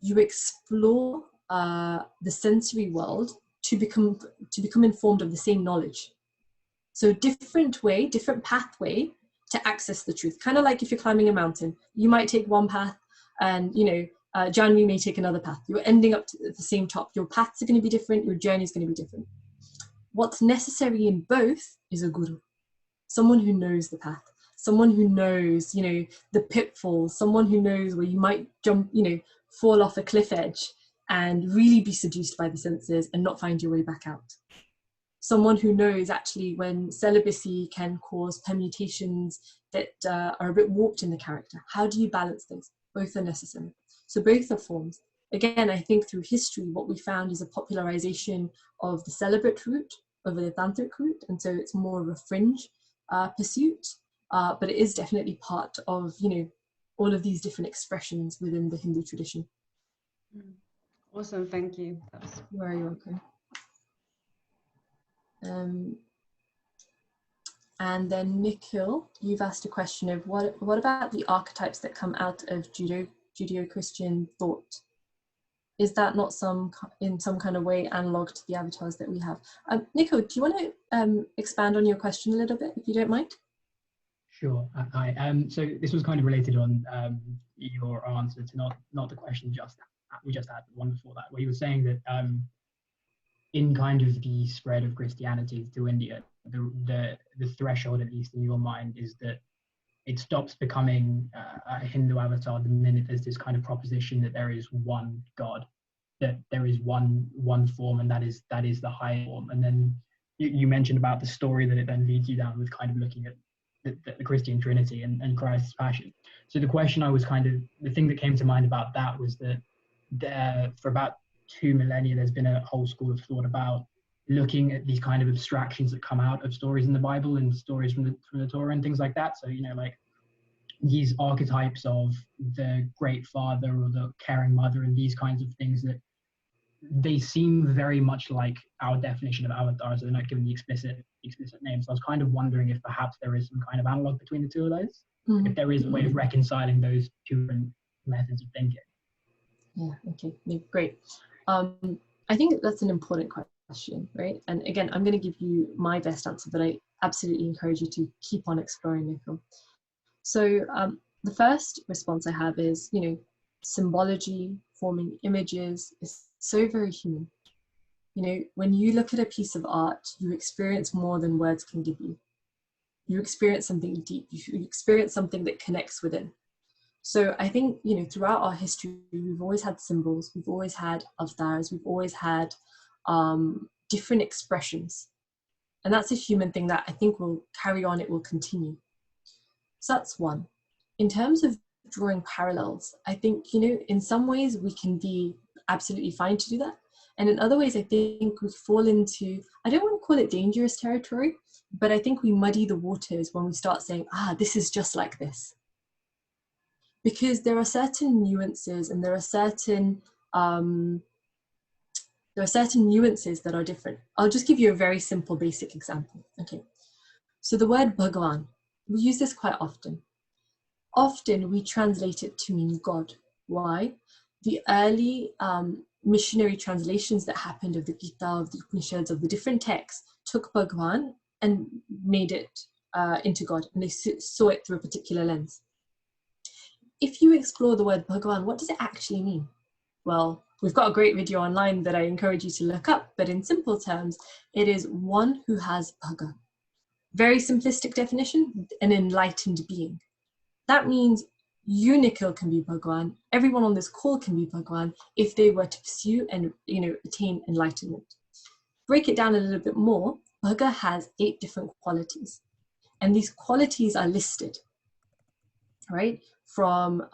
You explore the sensory world to become informed of the same knowledge. So different way, different pathway to access the truth. Kind of like if you're climbing a mountain, you might take one path and, you know, Janvi may take another path. You're ending up at the same top. Your paths are going to be different. Your journey is going to be different. What's necessary in both is a guru, someone who knows the path, someone who knows, you know, the pitfalls, someone who knows where you might jump, you know, fall off a cliff edge and really be seduced by the senses and not find your way back out. Someone who knows actually when celibacy can cause permutations that are a bit warped in the character. How do you balance those? Both are necessary. So both are forms. Again, I think through history, what we found is a popularization of the celibate route over the tantric route, and so it's more of a fringe pursuit, but it is definitely part of, you know, all of these different expressions within the Hindu tradition. Awesome, thank you. That's very welcome. And then Nikhil, you've asked a question of what about the archetypes that come out of Judeo-Christian thought? Is that not in some kind of way analog to the avatars that we have? Nikhil, do you want to expand on your question a little bit, if you don't mind? Sure. Hi. So this was kind of related on your answer to not the question we just had, the one before that, where you were saying that in kind of the spread of Christianity to India, the threshold, at least in your mind, is that it stops becoming a Hindu avatar the minute there's this kind of proposition that there is one God, that there is one form, and that is the high form. And then you mentioned about the story that it then leads you down with, kind of looking at the Christian Trinity and Christ's passion. So the question the thing that came to mind about that was that for about 2 millennia, there's been a whole school of thought about looking at these kind of abstractions that come out of stories in the Bible and stories from the Torah and things like that. So, you know, like these archetypes of the great father or the caring mother and these kinds of things, that they seem very much like our definition of avatars. They're not given the explicit names. So I was kind of wondering if perhaps there is some kind of analog between the two of those, if there is a way of reconciling those two different methods of thinking. Yeah, okay, great. I think that's an important question, right? And again, I'm going to give you my best answer, but I absolutely encourage you to keep on exploring, Nikhil. So the first response I have is, you know, symbology, forming images is so very human. You know, when you look at a piece of art, you experience more than words can give you. You experience something deep, you experience something that connects within. So I think, you know, throughout our history, we've always had symbols, we've always had avatars, we've always had different expressions. And that's a human thing that I think will carry on, it will continue. So that's one. In terms of drawing parallels, I think, you know, in some ways we can be absolutely fine to do that. And in other ways, I think we fall into, I don't want to call it dangerous territory, but I think we muddy the waters when we start saying, this is just like this. Because there are certain nuances, and there are certain nuances that are different. I'll just give you a very simple, basic example. Okay, so the word Bhagavan, we use this quite often. Often we translate it to mean God. Why? The early missionary translations that happened of the Gita, of the Upanishads, of the different texts, took Bhagavan and made it into God, and they saw it through a particular lens. If you explore the word Bhagavan, what does it actually mean? Well, we've got a great video online that I encourage you to look up, but in simple terms, it is one who has Bhaga. Very simplistic definition, an enlightened being. That means you, Nikhil, can be Bhagavan. Everyone on this call can be Bhagavan if they were to pursue and attain enlightenment. Break it down a little bit more. Bhaga has 8 different qualities, and these qualities are listed, right? From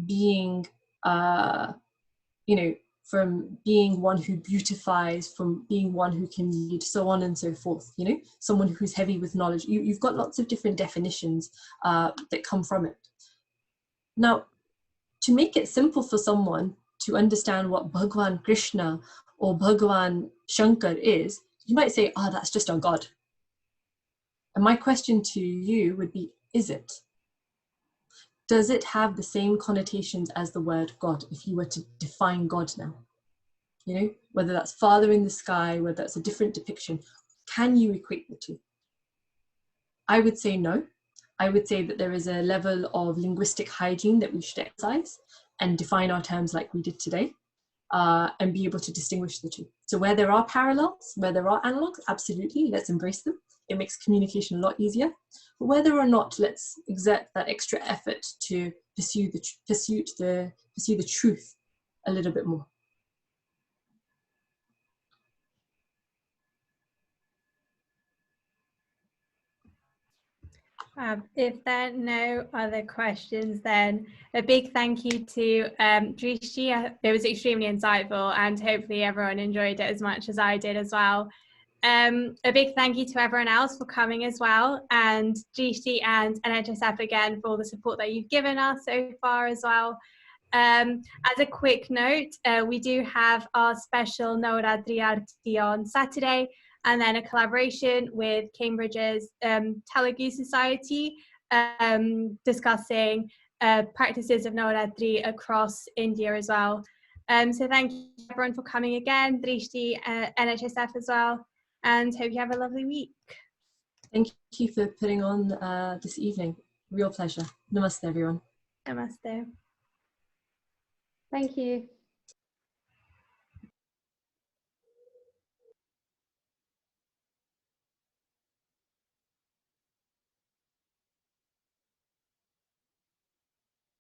being, from being one who beautifies, from being one who can lead, so on and so forth. Someone who's heavy with knowledge. You've got lots of different definitions that come from it. Now, to make it simple for someone to understand what Bhagavan Krishna or Bhagavan Shankar is, you might say, that's just our God. And my question to you would be, is it? Does it have the same connotations as the word God, if you were to define God now? Whether that's Father in the sky, whether that's a different depiction, can you equate the two? I would say no. I would say that there is a level of linguistic hygiene that we should exercise and define our terms like we did today, and be able to distinguish the two. So where there are parallels, where there are analogs, absolutely, let's embrace them. It makes communication a lot easier. But whether or not, let's exert that extra effort to pursue the truth a little bit more. If there are no other questions, then a big thank you to Drishti. It was extremely insightful, and hopefully everyone enjoyed it as much as I did as well. A big thank you to everyone else for coming as well, and Drishti and NHSF again for all the support that you've given us so far as well. As a quick note, we do have our special Navaratri Aarti on Saturday, and then a collaboration with Cambridge's Telugu Society, discussing practices of Navaratri across India as well. So thank you everyone for coming again, Drishti, NHSF as well, and hope you have a lovely week. Thank you for putting on this evening. Real pleasure. Namaste, everyone. Namaste. Thank you.